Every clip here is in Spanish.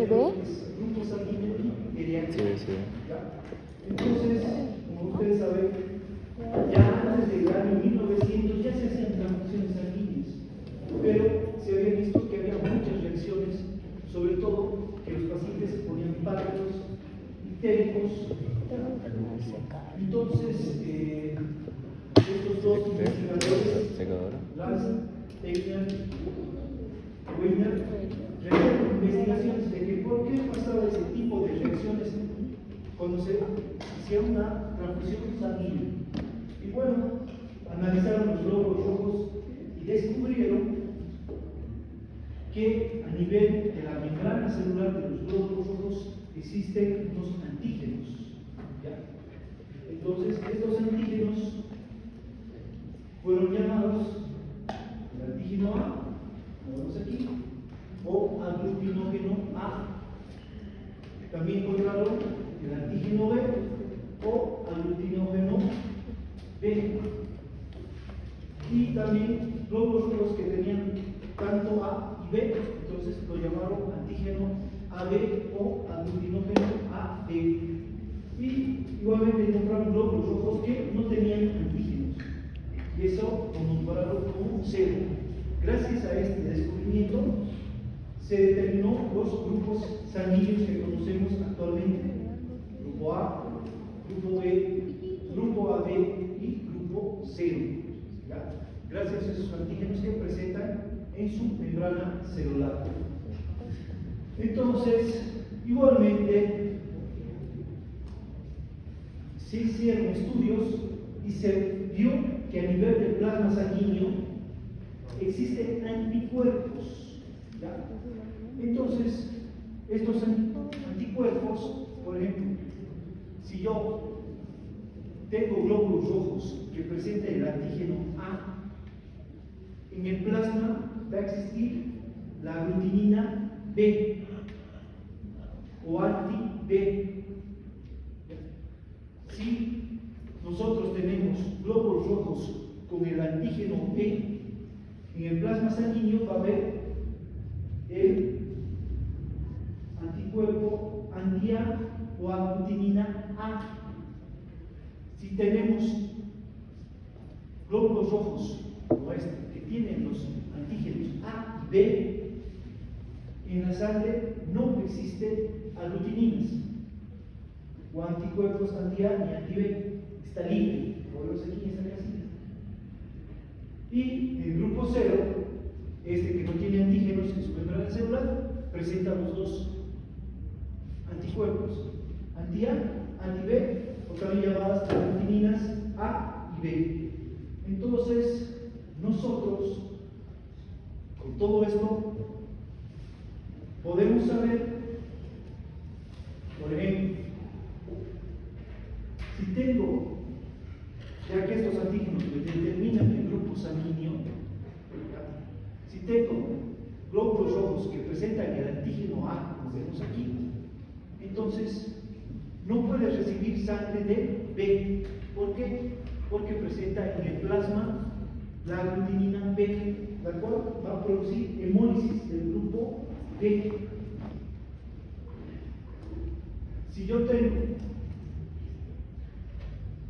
¿Se ve? Grupos sanguíneos querían. Sí, sí. Entonces, como ustedes saben, ya antes del año 1900 ya se hacían transfusiones sanguíneas, pero se había visto que había muchas reacciones, sobre todo que los pacientes se ponían pálidos, histéricos. Entonces, estos dos investigadores, Lance, Tegner, Weiner, realizaron investigaciones de que por qué pasaba ese tipo de reacciones cuando se hacía una transfusión sanguínea. Y bueno, analizaron los glóbulos rojos y descubrieron que a nivel de la membrana celular de los glóbulos rojos existen unos antígenos. ¿Ya? Entonces, estos antígenos fueron llamados el antígeno A, lo vemos aquí, o aglutinógeno A. También encontraron el antígeno B o aglutinógeno B. Y también glóbulos rojos que tenían tanto A y B, entonces lo llamaron antígeno AB o aglutinógeno AB. Y igualmente encontraron glóbulos rojos que no tenían antígenos. Y eso lo nombraron como cero. Gracias a este descubrimiento se determinó los grupos sanguíneos que conocemos actualmente: grupo A, grupo B, grupo AB y grupo 0. ¿Ya? Gracias a esos antígenos que presentan en su membrana celular. Entonces, igualmente, se hicieron estudios y se vio que a nivel del plasma sanguíneo existen anticuerpos. ¿Ya? Entonces, estos anticuerpos, por ejemplo, si yo tengo glóbulos rojos que presentan el antígeno A, en el plasma va a existir la aglutinina B o anti-B. Si nosotros tenemos glóbulos rojos con el antígeno B, en el plasma sanguíneo va a haber el anticuerpo anti-A o aglutinina A. Si tenemos glóbulos rojos como este, que tienen los antígenos A y B, en la sangre no existe aglutininas o anticuerpos anti-A ni anti-B, está libre, lo vemos aquí en esta casilla. Y el grupo 0, este que no tiene antígenos en su membrana celular, presenta los dos anticuerpos, anti-A, anti-B, o también llamadas aglutininas A y B. Entonces, nosotros, con todo esto, podemos saber, por ejemplo, si tengo, ya que estos antígenos determinan el grupo sanguíneo, si tengo glóbulos rojos que presentan el antígeno A, como vemos aquí, entonces no puede recibir sangre de B. ¿Por qué? Porque presenta en el plasma la aglutinina B, la cual va a producir hemólisis del grupo B. Si yo tengo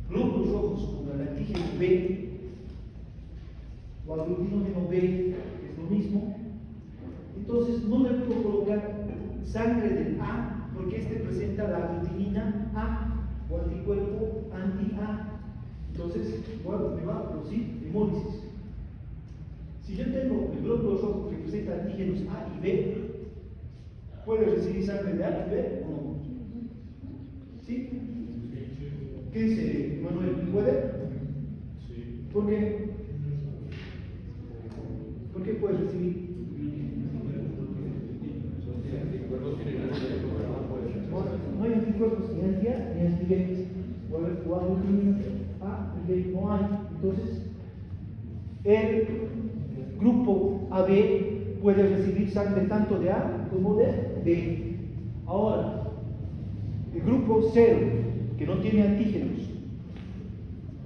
glóbulos rojos con el antígeno B o aglutinógeno B, que es lo mismo, entonces no le puedo colocar sangre del A porque este presenta la aglutinina A o anticuerpo anti-A. Entonces, bueno, me va a producir hemólisis. Si yo tengo el glóbulo rojo que presenta antígenos A y B, ¿puede recibir sangre de A y B o no? ¿Sí? ¿Qué dice Manuel? ¿Puede? Sí. ¿Por qué? ¿Por qué puede recibir? No hay anticuerpos ni anti-A ni anti-B. O aglutinina A y B no hay. Entonces, el grupo AB puede recibir sangre tanto de A como de B. Ahora, el grupo 0, que no tiene antígenos,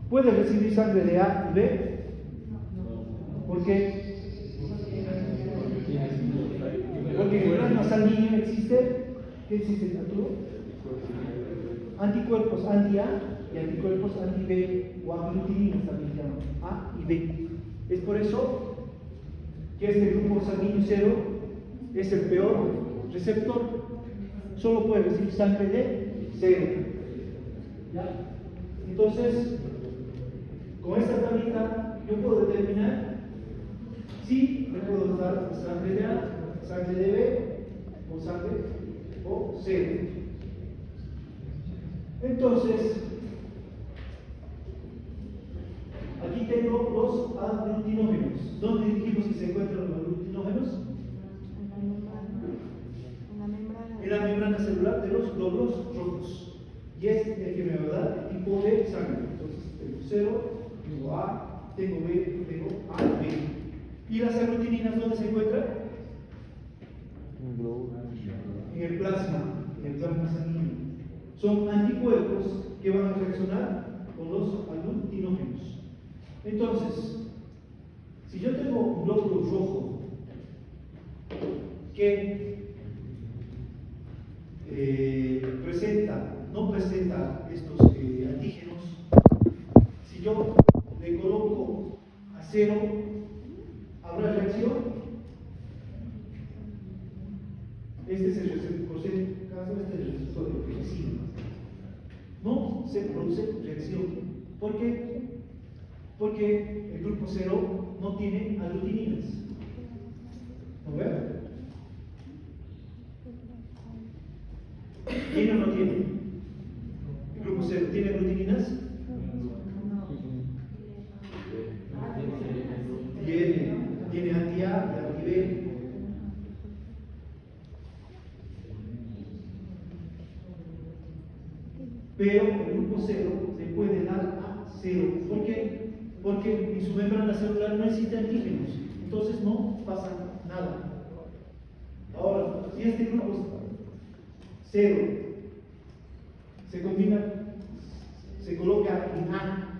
¿puede recibir sangre de A y B? ¿Por qué? Porque en el plasma sanguíneo existe, ¿qué existe, Arturo? Anticuerpos anti-A y anticuerpos anti-B, o aglutininas también se llaman, A y B. Es por eso que este grupo sanguíneo cero es el peor receptor. Solo puede recibir sangre de cero. ¿Ya? Entonces, con esta tablita yo puedo determinar si le puedo dar sangre de A, sangre de B o sangre o cero. Entonces, aquí tengo los aglutinógenos. ¿Dónde dijimos que se encuentran los aglutinógenos? En la membrana celular de los glóbulos rojos. Y es el que me va a dar el tipo de sangre. Entonces, tengo cero, tengo A, tengo B, tengo A y B. ¿Y las aglutininas dónde se encuentran? En el plasma sanguíneo. Son anticuerpos que van a reaccionar con los aglutinógenos. Entonces, si yo tengo un glóbulo rojo que no presenta estos antígenos, si yo le coloco a cero, ¿habrá reacción? Este es el receptor, este es el receptor de penicilina. No se produce reacción. ¿Por qué? Porque el grupo cero no tiene aglutininas. ¿No ven? ¿Tiene o no tiene? ¿El grupo cero tiene aglutininas? Tiene anti-A y anti-B. Pero el grupo cero se puede dar a cero. ¿Por qué? Porque en su membrana celular no existe antígenos. Entonces no pasa nada. Ahora, si este grupo cero se combina, se coloca en A,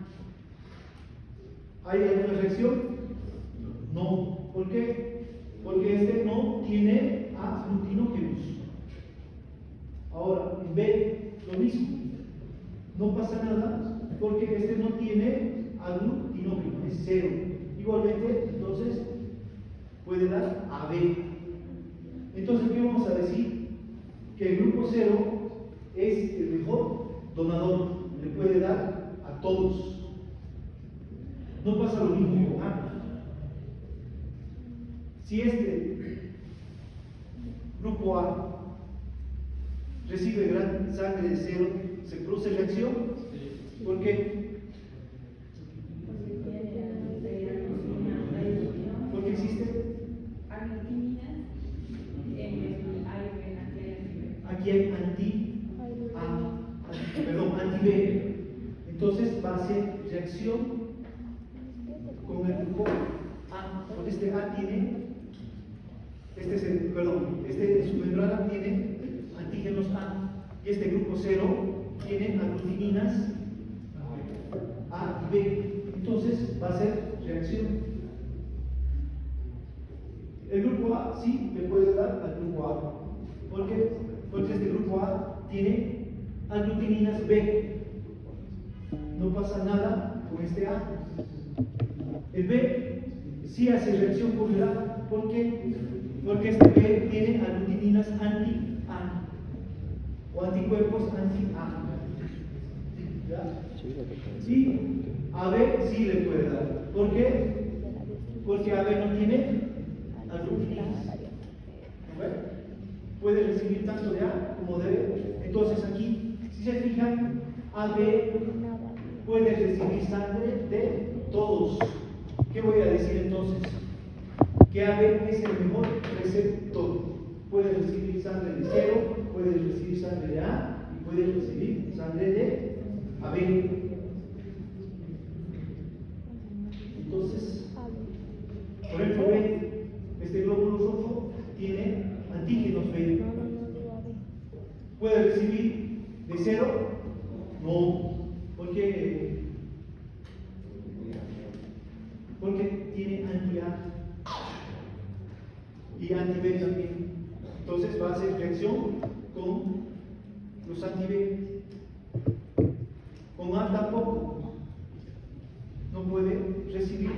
¿hay alguna reacción? No. ¿Por qué? Porque este no tiene aglutinógenos. Ahora, en B, lo mismo. No pasa nada porque este no tiene aglutinógeno, es cero. Igualmente, entonces, puede dar a B. Entonces, ¿qué vamos a decir? Que el grupo cero es el mejor donador, le puede dar a todos. No pasa lo mismo con A. Si este grupo A recibe gran sangre de cero, ¿se produce reacción? ¿Por qué? Porque existe. Aquí hay anti-B. Entonces va a ser reacción con el grupo A. Porque este A tiene, su membrana tiene antígenos A. Y este grupo cero tiene aglutininas A y B. Entonces va a ser reacción. El grupo A sí le puede dar al grupo A. ¿Por qué? Porque este grupo A tiene aglutininas B. No pasa nada con este A. El B sí hace reacción con el A. ¿Por qué? Porque este B tiene aglutininas anti-A o anticuerpos anti-A. Y AB sí le puede dar. ¿Por qué? Porque AB no tiene aglutininas. Puede recibir tanto de A como de B. Entonces aquí, si se fijan, AB puede recibir sangre de todos. ¿Qué voy a decir entonces? Que AB es el mejor receptor. Puede recibir sangre de cero, puede recibir sangre de A y puede recibir sangre de AB. Entonces, por ejemplo, B, este glóbulo rojo tiene antígenos B. ¿Puede recibir de cero? No, porque tiene anti-A y anti-B también. Entonces va a hacer reacción con los anti-B. Con A tampoco no puede recibir,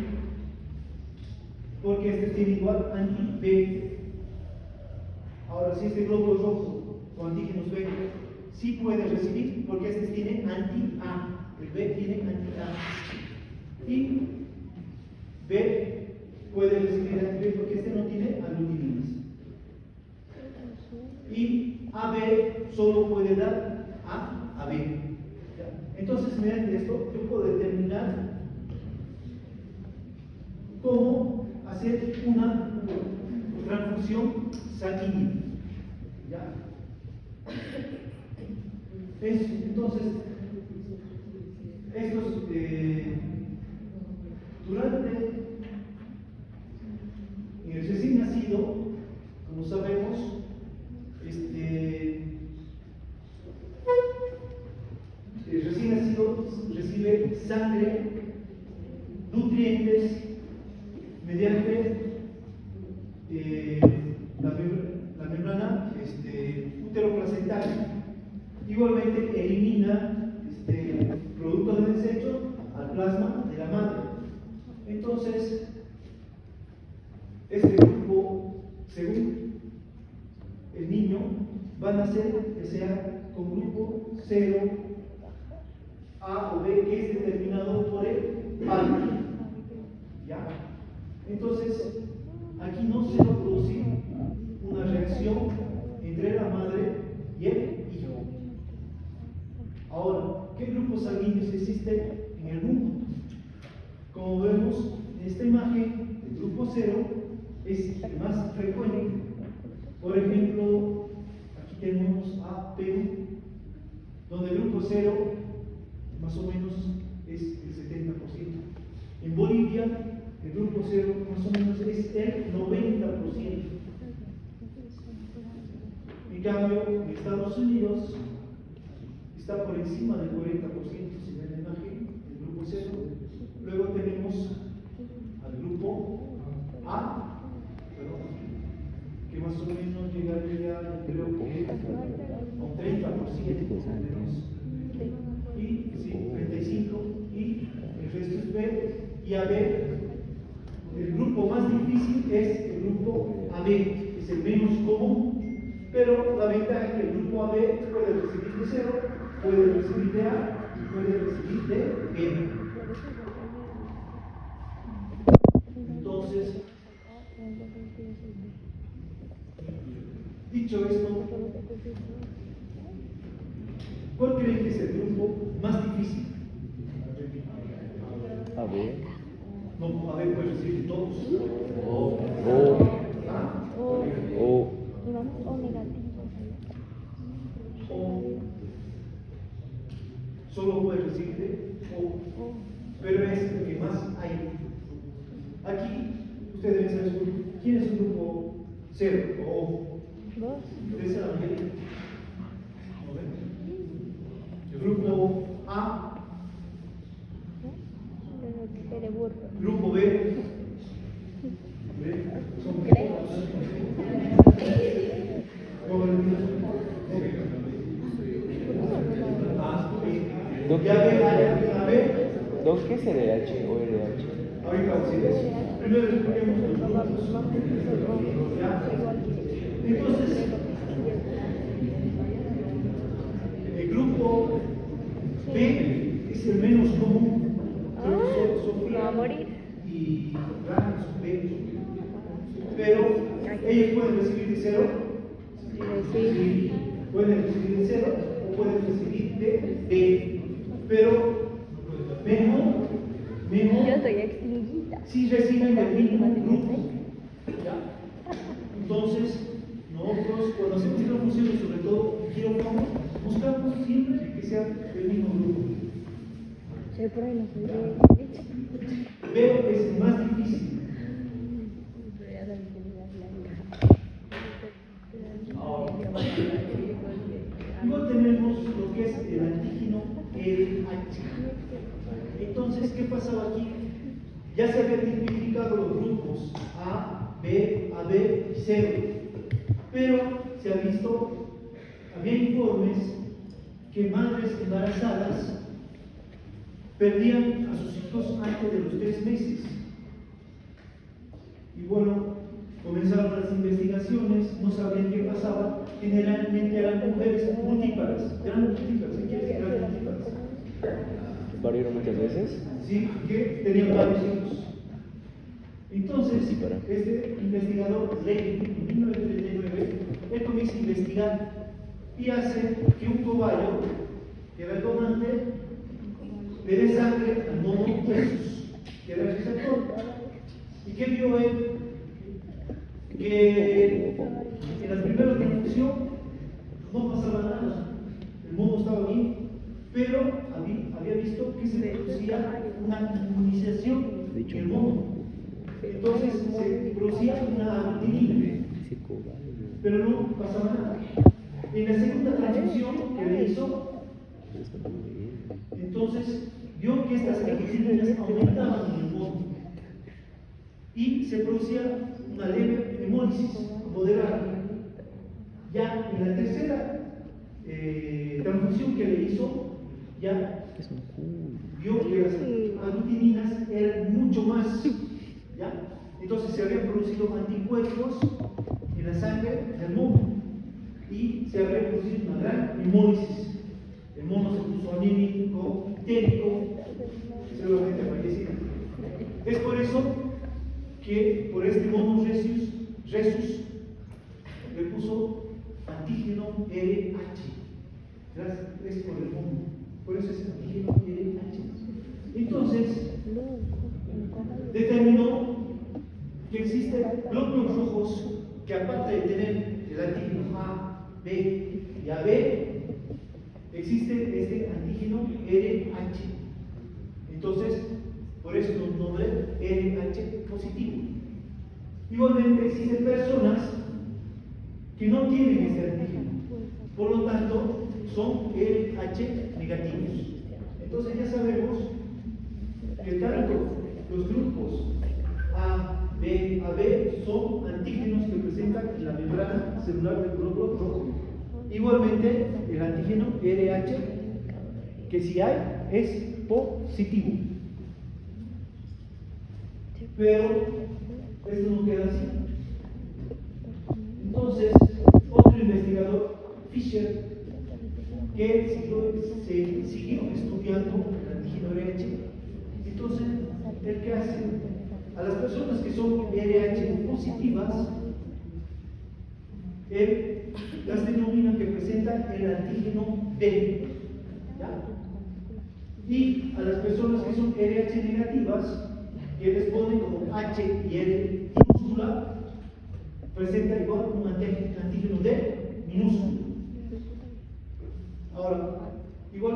porque este tiene igual anti-B. Ahora, si este globo es rojo con antígenos B, sí puede recibir, porque este tiene anti-A. El B tiene anti-A. Y B puede recibir anti-B porque este no tiene aglutininas. Y AB solo puede dar A a B. Entonces, mediante esto, yo puedo determinar cómo hacer una transfusión sanguínea. ¿Ya? Entonces, estos, durante el recién nacido, como sabemos, el recién nacido recibe sangre, nutrientes, mediante la membrana uteroplacentaria. Igualmente elimina productos de desecho al plasma de la madre. Entonces, este grupo, según el niño, van a ser que sea con grupo 0, A o B, que es determinado por el padre. ¿Ya? Entonces, aquí no se va a producir una reacción entre la madre y el hijo. Ahora, ¿qué grupos sanguíneos existen en el mundo? Como vemos en esta imagen, el grupo 0 es el más frecuente. Por ejemplo, aquí tenemos a Perú, donde el grupo 0 más o menos es el 70%. En Bolivia, el grupo 0 más o menos es el 90%. En cambio, en Estados Unidos está por encima del 40%, si ven la imagen, el grupo 0. Luego tenemos al grupo A, que más o menos llegaría, creo que a un 30%. Y sí, 35, y el resto es B y AB. El grupo más difícil es el grupo AB, es el menos común, pero la ventaja es que el grupo AB puede recibir de 0, puede recibir de A y puede recibir de B. Entonces, dicho esto, ¿cuál creen que es el grupo más difícil? A ver. No, a ver, puede recibir todos. ¿Ah? O negativo. O solo puede recibir de O, pero es el que más hay. Aquí ustedes deben saber quién es un grupo 0 o O. Ustedes saben bien. El grupo A. Grupo B. Son ¿Dos qué es LH o RH? ahorita vamos a decir eso. Primero expliquemos los grupos. ¿Ya? Entonces, el grupo B es el menos común. Va a morir. Y Rana son B. Pero ellos pueden recibir de 0. Sí. Pueden recibir de 0 o pueden recibir de B. Pero mejor Yo soy extinguida. si reciben del mismo grupo. ¿Ya? Entonces, nosotros cuando hacemos transfusiones, sobre todo quirófano, buscamos siempre que sea del mismo grupo. Soy por ahí, no soy de Pero es más difícil. Ahora, luego tenemos lo que es el antígeno LH. Entonces, ¿qué pasaba aquí? Ya se habían tipificado los grupos A, B y 0, pero se ha visto, había informes que madres embarazadas perdían a sus hijos antes de los 3 meses. Y bueno, comenzaron las investigaciones, no sabían qué pasaba, generalmente eran mujeres multípares, ¿qué quiere decir eran multípares? ¿Parieron muchas veces? Sí, que tenían varios hijos. Entonces, este investigador, Levy, en 1939, él comienza a investigar y hace que un cobayo, que era el donante, le dé sangre al mono Jesús, que era el receptor. ¿Y qué vio él? Que en la primera transfusión no pasaba nada, el mono estaba bien, pero había visto que se producía una inmunización en el mono. Entonces se producía una aglutinina, pero no pasaba nada. En la segunda transfusión que le hizo, entonces vio que estas aglutininas aumentaban en el mono y se producía una leve hemólisis moderada. Ya en la tercera transfusión que le hizo, ya vio que las aglutininas eran mucho más. ¿Ya? Entonces se habían producido anticuerpos en la sangre del mono y se había producido una gran hemólisis. El mono se puso anémico, ictérico, seguramente fallecido. Es por eso que por este mono Rhesus le puso antígeno RH. Es por el mono, por eso es antígeno RH. Entonces, determinó que existen glóbulos rojos que, aparte de tener el antígeno A, B y AB, existe este antígeno RH. Entonces, por eso nos nombra RH positivo. Igualmente existen personas que no tienen este antígeno, por lo tanto son RH negativos. Entonces ya sabemos que tanto los grupos A, B, AB son antígenos que presentan en la membrana celular del glóbulo rojo. Igualmente el antígeno RH, que si hay, es positivo. Pero esto no queda así. Entonces, otro investigador, Fisher, que siguió estudiando el antígeno RH, entonces, ¿el qué hace? A las personas que son RH positivas, él las denomina que presentan el antígeno D. ¿Ya? Y a las personas que son RH negativas, que les pone como H y L minúscula, presenta igual un antígeno D minúsculo. Ahora, igual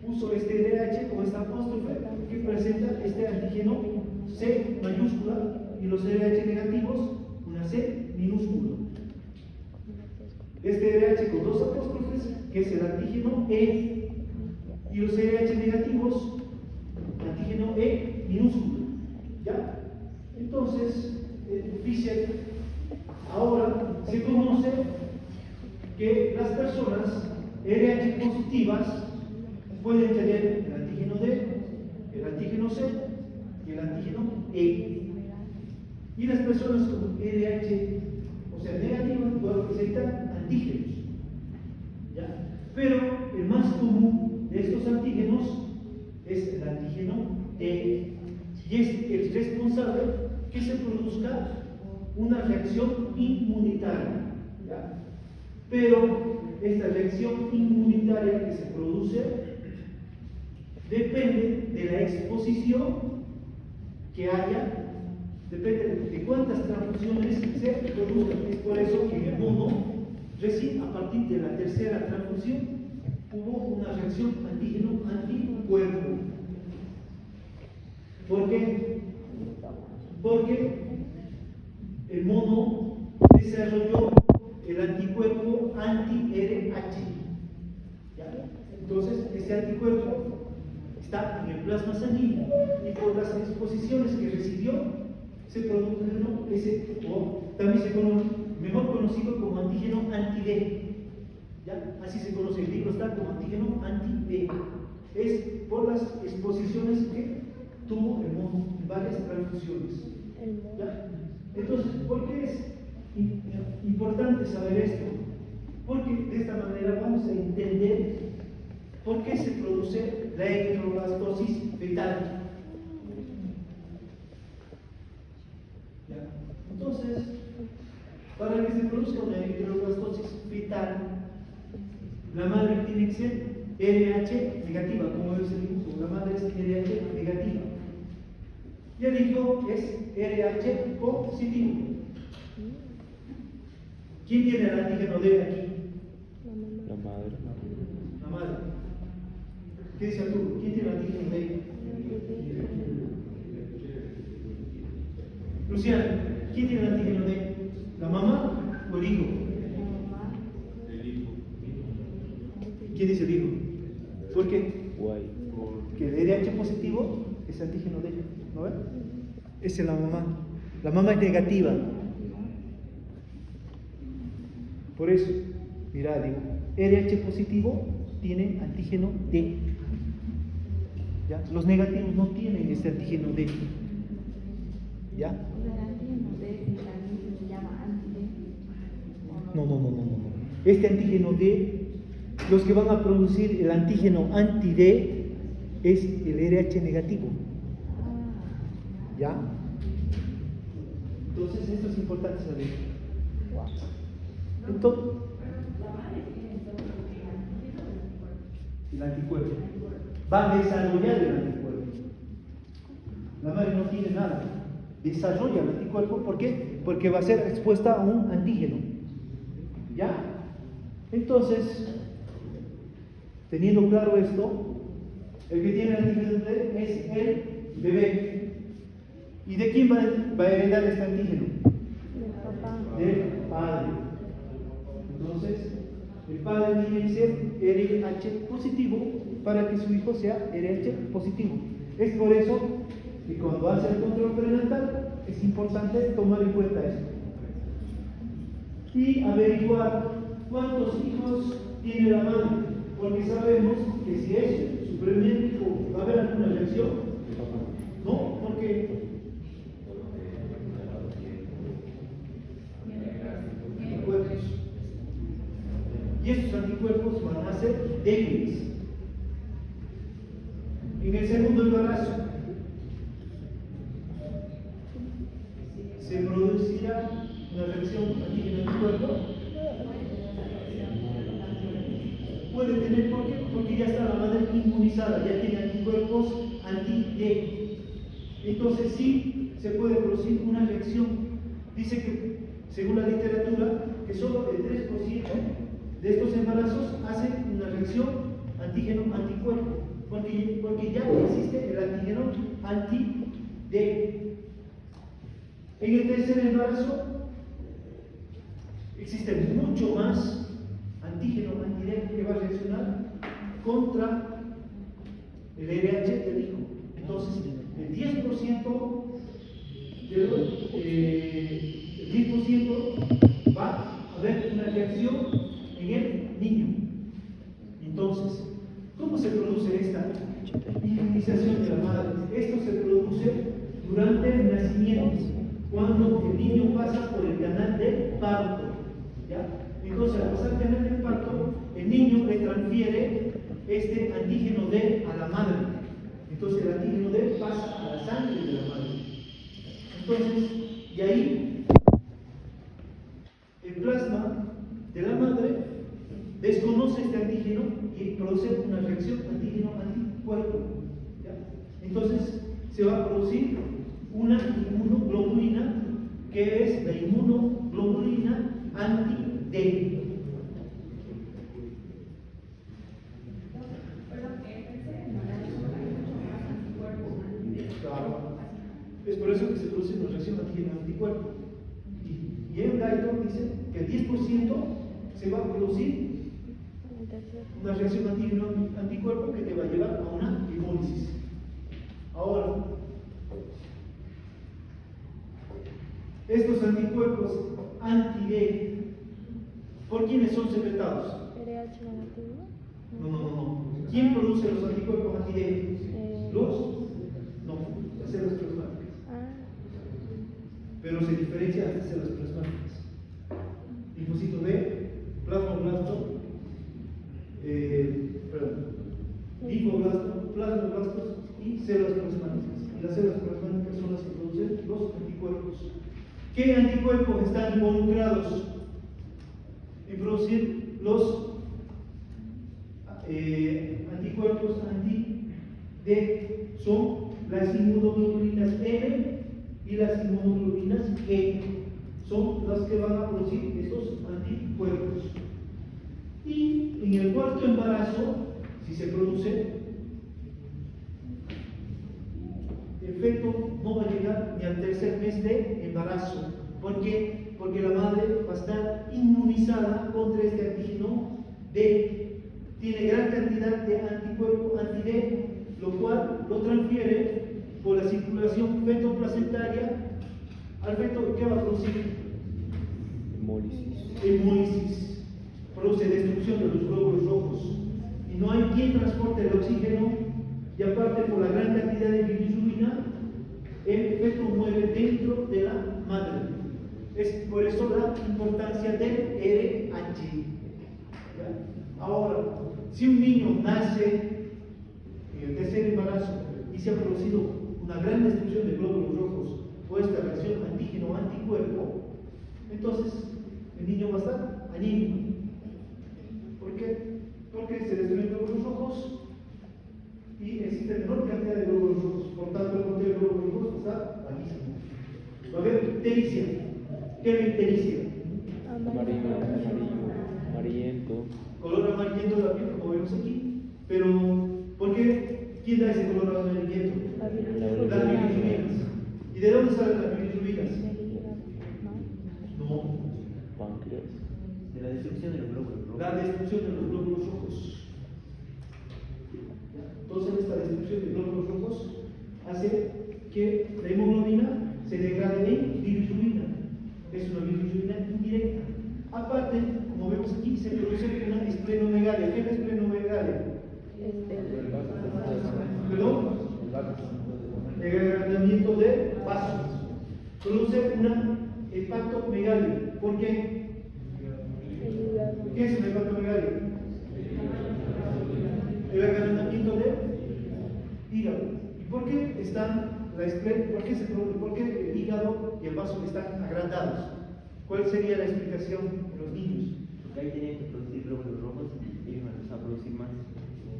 puso este RH con esta apóstrofe que presenta este antígeno C mayúscula y los RH negativos una C minúscula. Este RH con 2 apóstrofes que es el antígeno E y los RH negativos antígeno E minúsculo. ¿Ya? Entonces, Fisher ahora se conoce que las personas RH positivas pueden tener el antígeno D, el antígeno C y el antígeno E. Y las personas con RH, o sea, negativas, pueden presentar antígenos. ¿Ya? Pero el más común de estos antígenos es el antígeno E. Y es el responsable que se produzca una reacción inmunitaria. ¿Ya? Pero esta reacción inmunitaria que se produce depende de la exposición que haya, depende de cuántas transfusiones se produzcan. Es por eso que en el mono, recién a partir de la tercera transfusión, hubo una reacción antígeno-anticuerpo. ¿Por qué? Porque el mono desarrolló el anticuerpo anti-RH. Entonces, este anticuerpo está en el plasma sanguíneo y por las exposiciones que recibió se produjo ese, o también se mejor conocido como antígeno anti-D. ¿Ya? Así se conoce, el libro está como antígeno anti-D. Es por las exposiciones que tuvo el mono en varias transfusiones. ¿Ya? Entonces, ¿por qué es importante saber esto? Porque de esta manera vamos a entender por qué se produce la eritroblastosis fetal. ¿Ya? Entonces, para que se produzca una eritroblastosis fetal, la madre tiene que ser RH negativa, como es el dibujo, la madre es RH negativa. Y el hijo es RH positivo. ¿Quién tiene el antígeno D aquí? La madre. La madre. ¿Qué dice Arturo? ¿Quién tiene el antígeno D? Luciano, ¿quién tiene el antígeno D? ¿La mamá o el hijo? ¿Quién dice el hijo? ¿Por qué? Guay. Porque el RH positivo es antígeno D. ¿No ves? Esa es la mamá. La mamá es negativa. Por eso, mira, digo, RH positivo tiene antígeno D. ¿Ya? Los negativos no tienen este antígeno D. ¿Ya? El antígeno D también se llama anti-D. No. Este antígeno D, los que van a producir el antígeno anti-D es el RH negativo. ¿Ya? Entonces, esto es importante saber. Entonces, el anticuerpo va a desarrollar el anticuerpo. La madre no tiene nada. Desarrolla el anticuerpo, ¿por qué? Porque va a ser expuesta a un antígeno. ¿Ya? Entonces, teniendo claro esto, el que tiene el antígeno D es el bebé. ¿Y de quién va a heredar este antígeno? Del papá. Del padre. Entonces, el padre tiene que ser RH positivo para que su hijo sea RH positivo. Es por eso que cuando hace el control prenatal es importante tomar en cuenta esto. Y averiguar cuántos hijos tiene la madre, porque sabemos que si es su primer hijo, ¿va a haber alguna reacción? No, porque anticuerpos. Y estos anticuerpos van a ser débiles. En el segundo embarazo se producirá una reacción antígeno-anticuerpo. Puede tener, ¿por qué? Porque ya está la madre inmunizada, ya tiene anticuerpos anti-D. Entonces sí se puede producir una reacción. Dice que, según la literatura, que solo el 3% de estos embarazos hacen una reacción antígeno-anticuerpo, porque ya existe el antígeno anti-D. En el tercer embarazo existe mucho más antígeno anti-D que va a reaccionar contra el RH del hijo. Entonces, el 10% va a haber una reacción en el niño. Entonces, ¿cómo se produce esta inmunización de la madre? Esto se produce durante el nacimiento, cuando el niño pasa por el canal de parto. ¿Ya? Entonces, al pasar el canal de parto, el niño le transfiere este antígeno D a la madre. Entonces, el antígeno D pasa a la sangre de la madre. Entonces, y ahí el plasma de la madre desconoce este antígeno y produce una reacción antígeno-anticuerpo. Entonces, se va a producir una inmunoglobulina que es la inmunoglobulina anti-D. Es por eso que se produce una reacción antígeno-anticuerpo. Y en Guyton dice que el 10% se va a producir una reacción antígeno-anticuerpo que te va a llevar a una hemólisis. Ahora, estos anticuerpos anti-D. ¿Por quiénes son secretados? RH negativo. No. ¿Quién produce los anticuerpos anti-D? No, las células plasmáticas. Pero se diferencia de las células plasmáticas. Linfocito B, plasmoblasto, plasmoblastos y células plasmáticas. Y las células plasmáticas son las que producen los anticuerpos. ¿Qué anticuerpos están involucrados en producir los anticuerpos anti-D? Son las inmunoglobulinas M y las inmunoglobulinas G. Son las que van a producir estos anticuerpos. Y en el cuarto embarazo, si se produce, el feto no va a llegar ni al tercer mes de embarazo. ¿Por qué? Porque la madre va a estar inmunizada contra este antígeno D. Tiene gran cantidad de anticuerpo anti-D, lo cual lo transfiere por la circulación fetoplacentaria al feto. ¿Qué va a producir? Hemólisis. Produce destrucción de los glóbulos rojos. Y no hay quien transporte el oxígeno, y aparte por la gran cantidad de bilirrubina, el feto muere dentro de la madre. Es por eso la importancia del RH. Ahora, si un niño nace en el tercer embarazo y se ha producido una gran destrucción de glóbulos rojos por esta reacción antígeno-anticuerpo, entonces el niño va a estar anímico. ¿Por qué? Porque se destruyen glóbulos rojos y existe menor cantidad de glóbulos rojos, por tanto el conteo de glóbulos rojos está bajísimo. Va a haber ictericia. ¿Qué es la ictericia? Amarillento. Color amarillento de la piel, como vemos aquí. Pero, ¿por qué? ¿Quién da ese color amarillento? Las bilirrubinas. ¿Y de dónde salen las bilirrubinas? No. Páncreas. De la destrucción de los glóbulos rojos. La destrucción de los glóbulos rojos. Entonces, esta destrucción de glóbulos rojos hace que la hemoglobina se degrade en bilirrubina. Es una bilirrubina indirecta. Aparte, como vemos aquí, se produce una esplenomegalia. ¿Qué es la esplenomegalia? ¿Perdón? El agrandamiento de vasos. Produce una hepatomegalia. ¿Por qué? ¿Qué es una hepatomegalia? El agrandamiento de hígado. ¿Y por qué están por qué el hígado y el vaso están agrandados? ¿Cuál sería la explicación de los niños? Porque ahí tenían que producir glóbulos rojos y ellos van a producir más.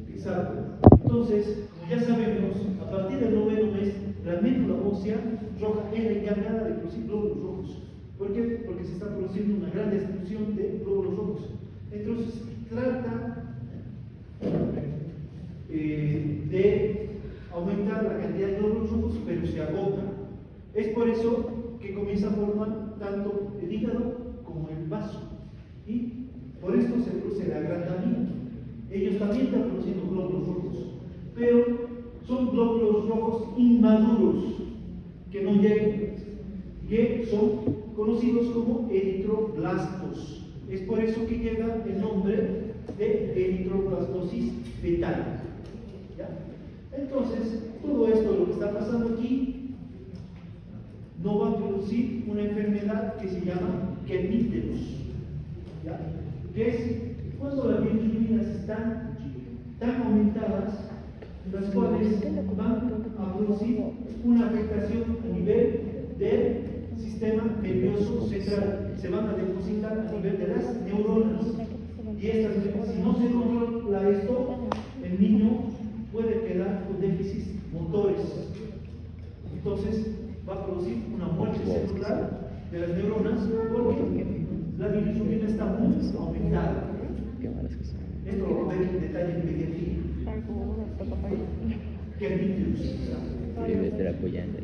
Exacto. Entonces, como ya sabemos, a partir del 9º mes, la médula ósea roja es la encargada de producir glóbulos rojos. ¿Por qué? Porque se está produciendo una gran destrucción de glóbulos rojos. Entonces, trata de aumentar la cantidad de glóbulos rojos, pero se agota. Es por eso que comienza a formar tanto el hígado como el vaso. Y por esto se produce el agrandamiento. Ellos también están produciendo glóbulos rojos, pero son glóbulos rojos inmaduros que no llegan, que son conocidos como eritroblastos. Es por eso que lleva el nombre de eritroblastosis fetal. ¿Ya? Entonces, todo esto, lo que está pasando aquí, no va a producir una enfermedad que se llama Kernítelos. ¿Ya? Que es cuando las bilirrubinas están tan aumentadas, las cuales van a producir una afectación a nivel del sistema nervioso central. Se van a depositar a nivel de las neuronas. Y estas, si no se controla esto, el niño puede quedar con déficits motores. Entonces va a producir una muerte celular de las neuronas porque la bilirrubina está muy aumentada. Esto lo ver en detalle en pediatría. Kernítelos. Debe estar apoyando.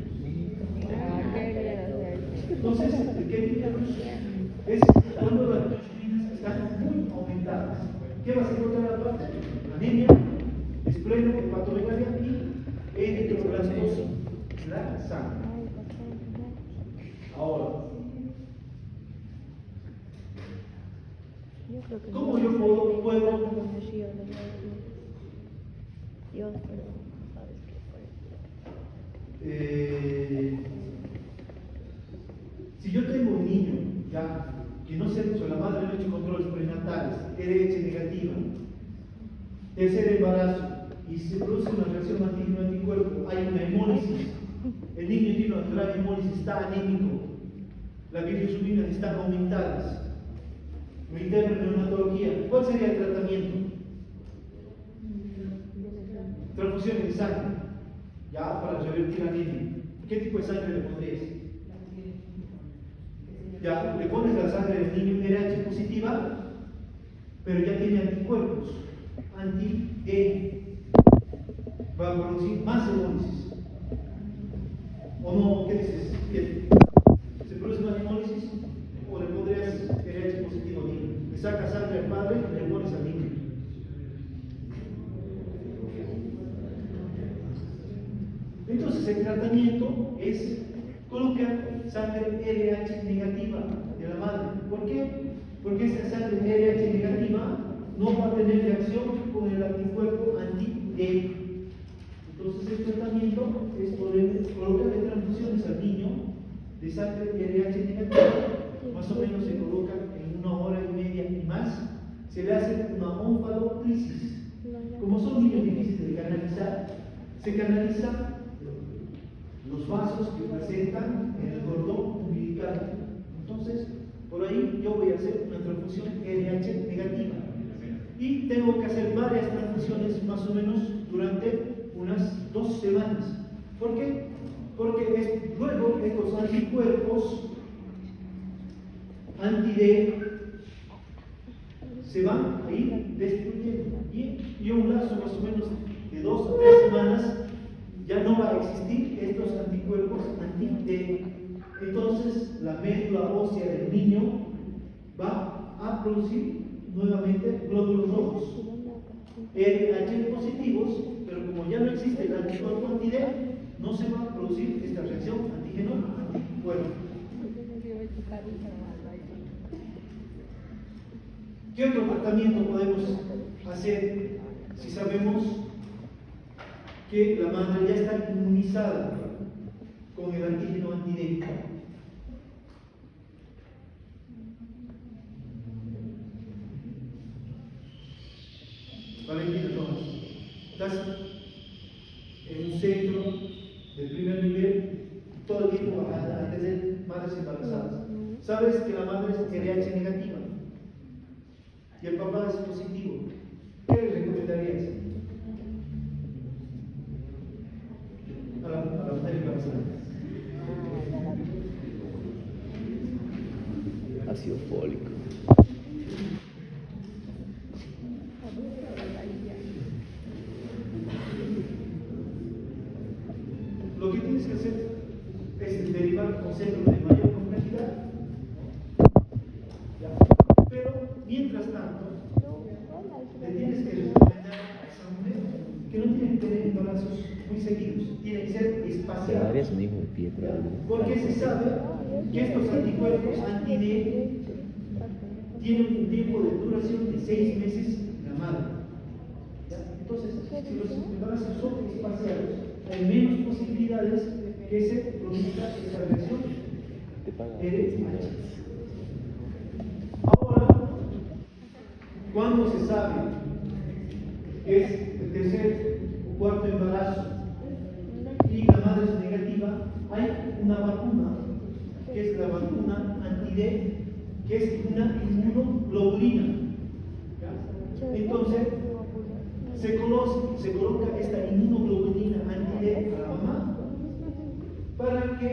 Entonces, el kernítelos es cuando las bilirrubinas están muy aumentadas. ¿Qué vas a encontrar aparte? Anemia, espleno, hepatomegalia y eritroblastosis, la sangre. Ahora, ¿Cómo yo puedo si yo tengo un niño ya que no se ha hecho, la madre no ha hecho controles prenatales, RH negativa, tercer embarazo y se produce una reacción antígeno-anticuerpo, hay una hemólisis, el niño tiene una grave hemólisis, está anémico, las bilirrubinas están aumentadas, me interno en neonatología, ¿cuál sería el tratamiento? Transfusiones de sangre, ya para revertir anemia. ¿Qué tipo de sangre le pondrías? Ya, le pones la sangre del niño RH positiva, pero ya tiene anticuerpos, anti-D, va a producir más hemólisis. ¿O no? ¿Qué dices? Bien. ¿Se produce más hemólisis? ¿O le pondrías RH positivo al niño? Le sacas sangre al padre y le pones al niño. Entonces el tratamiento es colocar sangre RH negativa de la madre. ¿Por qué? Porque esa sangre RH negativa no va a tener reacción con el anticuerpo anti-D. Entonces el tratamiento es colocarle transfusiones al niño de sangre RH negativa, más o menos se coloca en 1 hora y media y más, se le hace una onfalocrisis. Como son niños difíciles de canalizar, se canaliza los vasos que presentan en el cordón umbilical. Entonces, por ahí yo voy a hacer una transfusión RH negativa. Y tengo que hacer varias transfusiones más o menos durante unas 2 semanas. ¿Por qué? Porque luego estos anticuerpos anti-D se van a ir destruyendo. Y un lazo más o menos de 2 a 3 semanas ya no va a existir estos anticuerpos anti-D. Entonces la médula ósea del niño va a producir nuevamente glóbulos rojos, RH positivos, pero como ya no existe el anticuerpo anti-D, no se va a producir esta reacción antígeno-anticuerpo. ¿Qué otro tratamiento podemos hacer si sabemos que la madre ya está inmunizada con el antígeno anti-D? Valentina Tomás, estás en un centro de primer nivel, todo el tiempo a atender madres embarazadas. Sabes que la madre es RH negativa y el papá es positivo. ¿Qué le recomendarías a la mujer embarazada? Ácido fólico. Lo que tienes que hacer es derivar conceptos de mayor complejidad. ¿Ya? Pero, mientras tanto, le tienes que recomendar a esa mujer que no tiene que tener embarazos muy seguidos, tiene que ser espaciados. Porque se sabe que estos anticuerpos anti-D tienen un tiempo de duración de 6 meses en la madre. ¿Ya? Entonces, si los embarazos son espaciados, hay menos posibilidades que se produzca esta reacción RH. Ahora, cuando se sabe que es el tercer o cuarto embarazo y la madre es negativa, hay una vacuna, que es la vacuna anti-D, que es una inmunoglobulina. ¿Ya? Entonces, se coloca esta inmunoglobulina anti-D a la mamá para que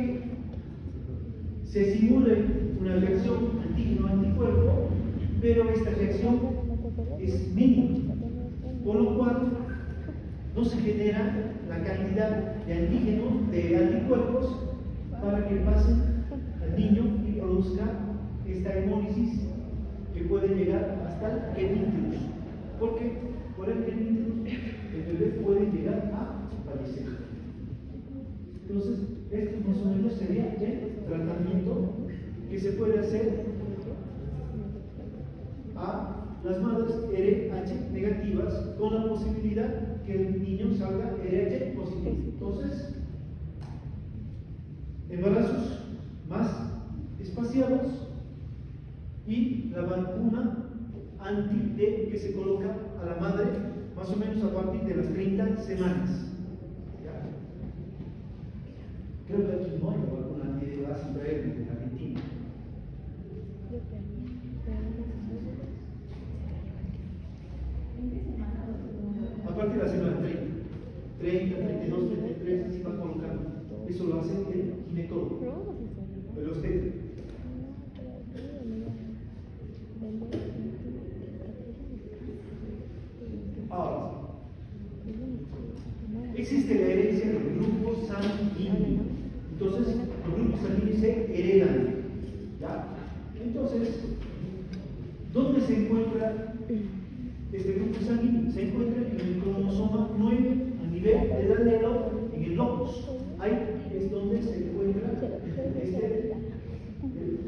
se simule una reacción antígeno-anticuerpo, pero esta reacción es mínima, por lo cual no se genera la cantidad de antígenos, de anticuerpos, para que pasen al niño y produzca esta hemólisis que puede llegar hasta el geniculus. Porque por el geniculus el bebé puede llegar a fallecer. Entonces, esto más o menos sería el tratamiento que se puede hacer a las las madres RH negativas con la posibilidad que el niño salga RH positivo. Entonces, embarazos más espaciados y la vacuna anti-D que se coloca a la madre más o menos a partir de las 30 semanas. ¿Ya? Creo que aquí no hay vacuna anti-D, va a traer en Argentina. A partir de la semana 30, 32, 33, así va colocando. Eso lo hace el ginecólogo, el obstetra. Ahora, existe la herencia del grupo sanguíneo. Entonces, los grupos sanguíneos se heredan. ¿Ya? Entonces, ¿dónde se encuentra este grupo sanguíneo? Se encuentra en el cromosoma 9 a nivel del alelo, en el locus. Ahí es donde se encuentra el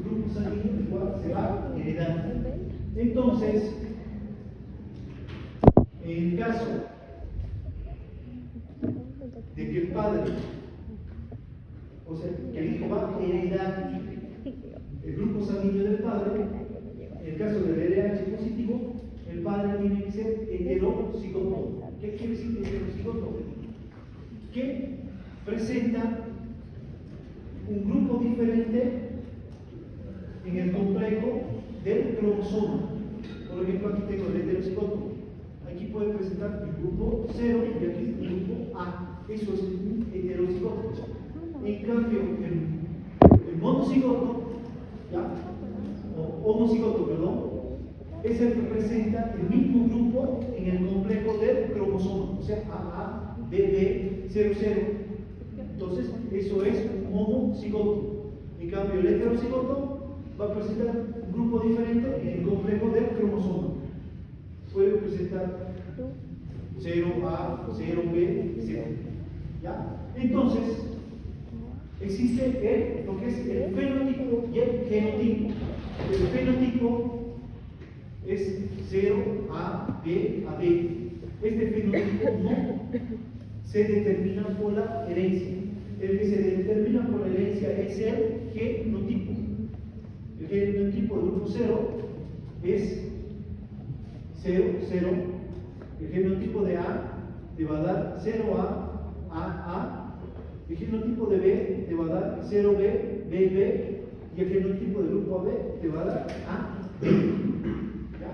grupo sanguíneo, el cual se va heredando. Entonces, en el caso de que el padre, o sea, que el hijo va a heredar el grupo sanguíneo del padre, en el caso del RH positivo, el padre tiene que ser heterocigoto. ¿Qué quiere decir heterocigoto? Que presenta un grupo diferente en el complejo del cromosoma. Por ejemplo, aquí tengo el heterocigoto. Aquí puede presentar el grupo 0 y aquí el grupo A. Eso es un heterocigoto. En cambio, el monocigoto, ¿ya? O homocigoto, perdón, es el que presenta el mismo grupo en el complejo del cromosoma, o sea, AA, BB, 00. Entonces, eso es un homocigoto. En cambio, el heterocigoto va a presentar un grupo diferente en el complejo del cromosoma. Puede presentar 0A, 0B, 0. ¿Ya? Entonces, existe lo que es el fenotipo y el genotipo. El fenotipo es 0A, B, a B. Este fenotipo no se determina por la herencia. El que se determina por la herencia es el genotipo. El genotipo del grupo 0 es 0, 0. El genotipo de A te va a dar 0A, AA. El genotipo de B te va a dar 0B, BB. Y el genotipo del grupo AB te va a dar AB. ¿Ya?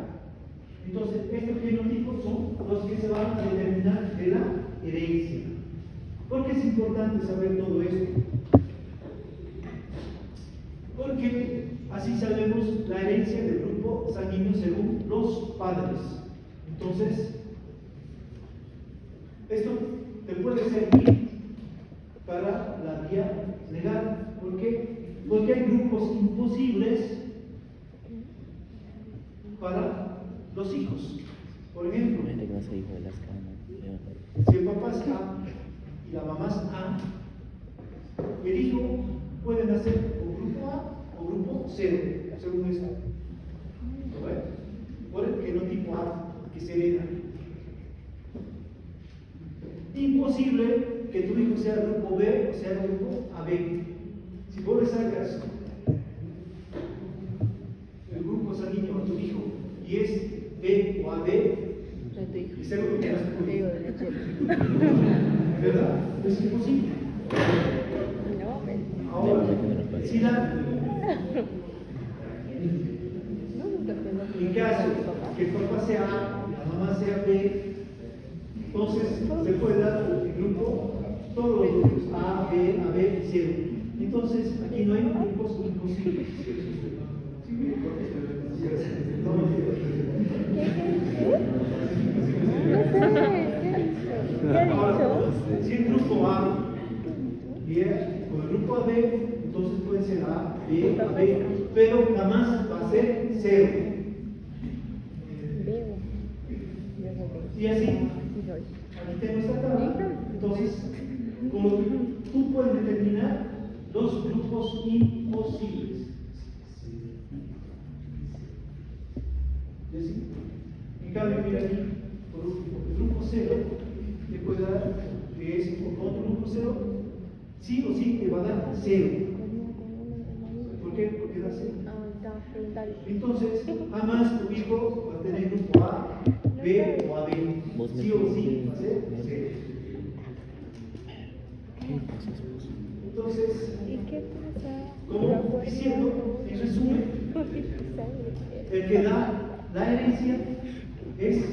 Entonces, estos genotipos son los que se van a determinar de la herencia. ¿Por qué es importante saber todo esto? Porque así sabemos la herencia del grupo sanguíneo según los padres. Entonces, esto te puede servir para la vía legal. ¿Por qué? Porque hay grupos imposibles para los hijos. Por ejemplo, si el papá es A y la mamá es A, el hijo puede nacer o grupo A o grupo 0, según esto. Por el genotipo A que se hereda. Imposible que tu hijo sea grupo B o sea grupo AB. Si vos le sacas el grupo sanguíneo a tu hijo y es B o AB, y seguro que ¿verdad? Es imposible. Ahora, si en caso que el papá sea A y la mamá sea B, entonces se puede dar el grupo, todos los grupos A, B, AB, 0. Entonces, aquí no hay grupos imposibles. Ahora, si el grupo A viene con el grupo AB, entonces puede ser A, B, AB, pero jamás va a ser 0. Y así, aquí tengo esta tabla. Entonces, como tú puedes determinar dos grupos imposibles. ¿Sí? cambio, mira aquí, por último, el grupo 0 te puede dar, que es por otro grupo 0, sí o sí te va a dar 0. ¿Por qué? Porque da 0. Entonces, jamás tu hijo va a tener grupo A, B o AB. Sí o sí va a ser 0. Entonces, ¿Y qué pasa? como diciendo, en resumen, el que da la herencia es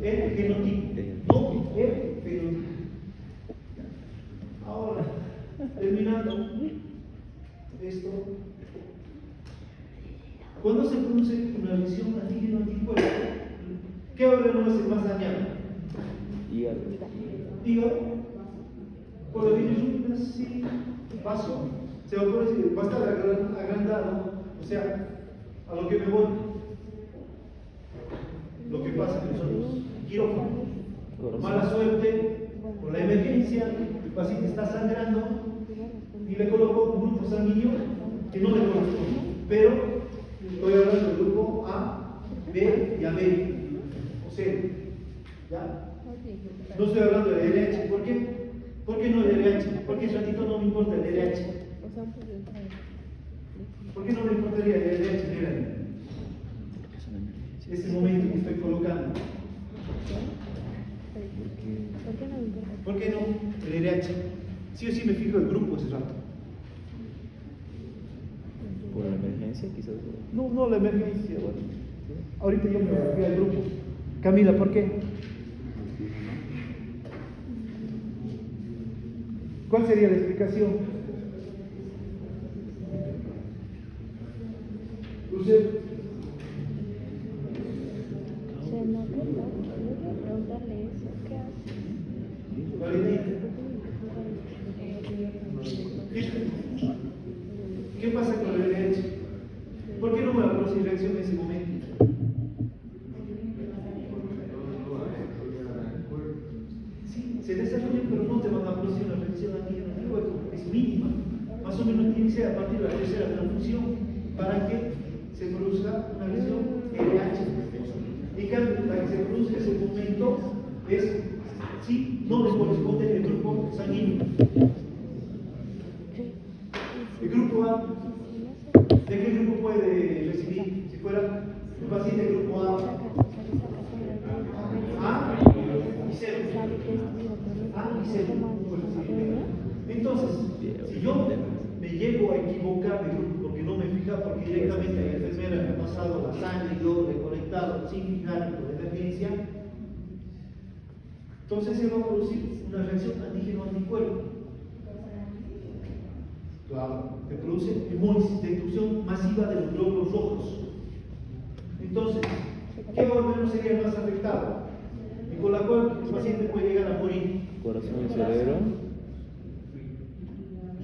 el genotipo, no el fenotipo. Ahora, terminando esto, cuando se produce una lesión antígeno-anticuerpo, ¿qué órgano es el más dañado? Hígado. Hígado. Por la virus, sí, vaso, se va a estar agrandado, o sea, a lo que me voy. Lo que pasa que nosotros, quirófano, mala suerte, por la emergencia, el paciente está sangrando y le coloco un grupo sanguíneo que no le corresponde, pero estoy hablando del grupo A, B y AB, o sea, ¿ya? No estoy hablando de LH, ¿por qué? ¿Por qué no el LH? Porque ese ratito no me importa el LH. ¿Por qué no me importaría el LH? Mira, ese momento que estoy colocando. ¿Por qué no el LH? Sí o sí me fijo el grupo ese rato. ¿Por la emergencia quizás? No la emergencia, bueno. Ahorita yo me voy al grupo. Camila, ¿por qué? ¿Cuál sería la explicación? Usted. No, preguntarle eso, ¿qué hace? Valentín, ¿qué pasa con el LH? ¿Por qué no me va a producir reacción en ese momento? Sí, se desarrolla, pero no te van a producir una reacción antígeno-anticuerpo, es mínima. Más o menos tiene que ser a partir de la tercera transfusión para que se produzca una lesión LH. En cambio, la que se produce en ese momento es, sí, no le corresponde el grupo sanguíneo. El grupo A, ¿de qué grupo puede recibir? Si fuera un paciente de grupo A y 0. A y 0. Entonces, si yo me llego a equivocar de grupo porque no me fija, porque directamente a la enfermera me ha pasado la sangre y yo le he conectado sin fijar por emergencia, entonces se va a producir una reacción antígeno-anticuerpo. Claro, que produce hemólisis, destrucción masiva de los glóbulos rojos. Entonces, ¿qué órgano sería el más afectado? Y con la cual el paciente puede llegar a morir. Corazón y cerebro.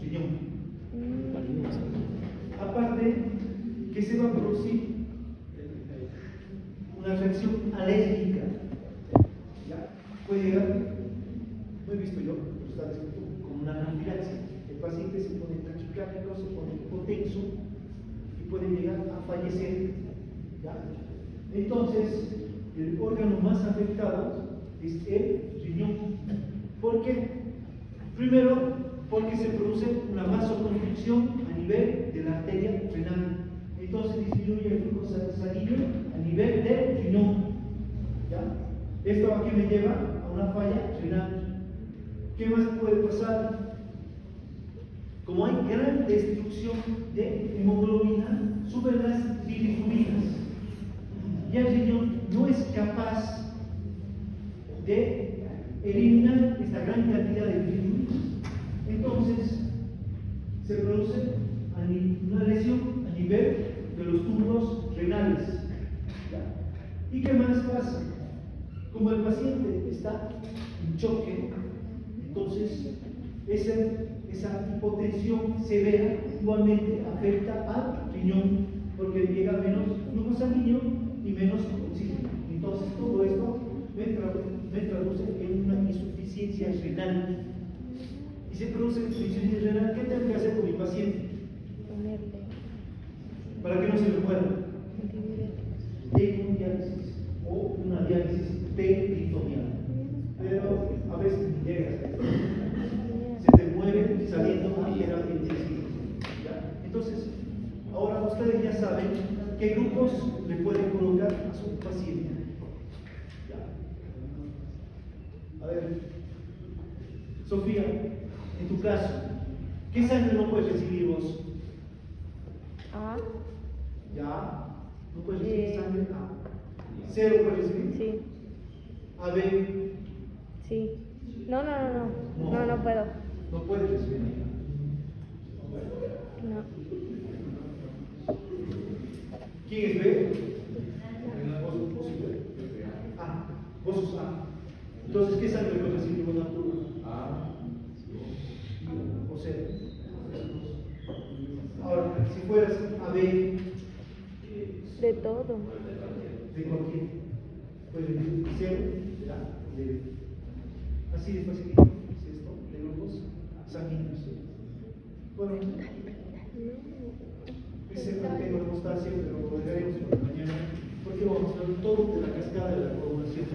Riñón. Aparte, que se va a producir una reacción alérgica. ¿Ya? Puede llegar, no he visto yo, pero está descrito como una anafilaxia. El paciente se pone taquicárdico, se pone hipotenso y puede llegar a fallecer. ¿Ya? Entonces, el órgano más afectado es el riñón. ¿Por qué? Primero, porque se produce una vasoconstricción a nivel de la arteria renal. Entonces disminuye el flujo sanguíneo a nivel del riñón. ¿Ya? Esto aquí me lleva a una falla renal. ¿Qué más puede pasar? Como hay gran destrucción de hemoglobina, suben las bilirrubinas. Y el riñón no es capaz de eliminar esta gran cantidad de bilirrubinas. Entonces, se produce una lesión a nivel de los túbulos renales. ¿Ya? ¿Y qué más pasa? Como el paciente está en choque, entonces esa hipotensión severa igualmente afecta al riñón, porque llega menos flujo sanguíneo y menos oxígeno. Entonces todo esto me traduce en una insuficiencia renal. Y se produce insuficiencia renal, ¿qué tengo que hacer con mi paciente? Para que no se me muera. Hemodiálisis o una ¿qué grupos le pueden colocar a su paciente? Ya. A ver, Sofía, en tu caso, ¿qué sangre no puedes recibir vos? A. Ya, no puedes recibir sangre A. ¿Cero puedes recibir? Sí. AB, Sí. No puedo. no puedes recibir. No. ¿Quién es B? Vos sos B. Ah, vos sos A. Entonces, ¿qué sangre puedes recibir con la turba? A. O sea, ahora, si fueras AB, De todo. de cualquier, puedes decir cero, ya, de, así de fácil es esto, de grupos sanguíneos. Bueno, ese no tengo constancia, pero lo dejaremos para mañana, porque vamos a ver todo de la cascada de la coagulación.